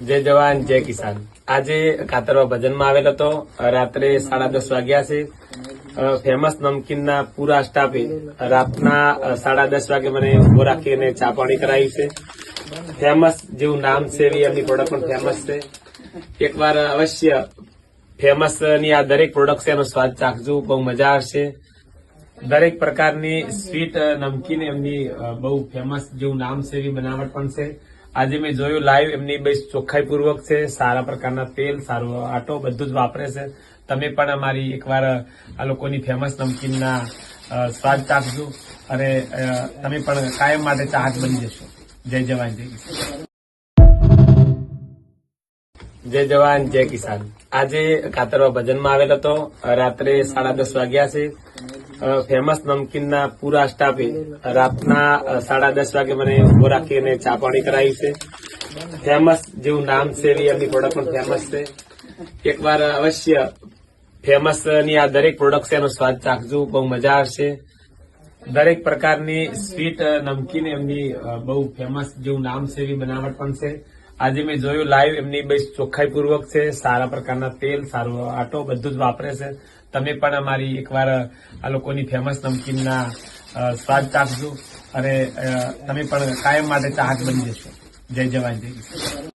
જય જવાન જય કિસાન। આજે કાતરવા ભજનમાં આવેલ હતો। રાત્રે 10:30 વાગ્યા છે। ફેમસ નમકીનના પૂરા સ્ટાફે રાતના 10:30 વાગે મને ઉભો રાખીને ચા પાણી કરાવ્યું છે। ફેમસ જેવું નામ છે એવી એમની પ્રોડક્ટ પણ ફેમસ છે। એકવાર અવશ્ય ફેમસ ની આ દરેક પ્રોડક્ટ છે એનો સ્વાદ ચાખજો, બહુ મજા આવશે। દરેક પ્રકારની સ્વીટ નમકીન એમની બહુ ફેમસ જેવું નામ છે એવી બનાવટ પણ છે। આજે મેં જોયું લાઈવ, એમની બેસ્ટ ચોખ્ખાઈ પૂર્વક છે। સારા પ્રકારના તેલ, સારો આટો બધું જ વાપરે છે। તમે પણ અમારી એકવાર આ લોકોની ફેમસ નમકીનના સ્વાદ ચાખજો અને તમે પણ કાયમ માટે ચાહક બની જશો। જય જવાન જય કિસાન। જય જવાન જય કિસાન। આજે કાતરવા ભજનમાં આવેલ હતો। રાત્રે 10:30 વાગ્યા છે। ફેમસ નમકીનના પૂરા સ્ટાફે રાતના 10:30 વાગે મને ઉભો રાખીને ચા પાણી કરાવ્યું છે। ફેમસ જેવું નામ છે એવી એમની પ્રોડક્ટ પણ ફેમસ છે। એકવાર અવશ્ય ફેમસ ની આ દરેક પ્રોડક્ટ છે એનો સ્વાદ ચાખજો, બહુ મજા આવશે। દરેક પ્રકારની સ્વીટ નમકીન એમની બહુ ફેમસ જેવું નામ છે એવી બનાવટ પણ છે। આજે મેં જોયું લાઈવ, એમની બેસ્ટ ચોખ્ખાઈ પૂર્વક છે। સારા પ્રકારના તેલ, સારો આટો બધું જ વાપરે છે। તમે પણ અમારી એકવાર આ લોકોની ફેમસ નમકીનના સ્વાદ ચાખજો અને તમે પણ કાયમ માટે ચાહક બની જશો। જય જવાન જય કિસાન।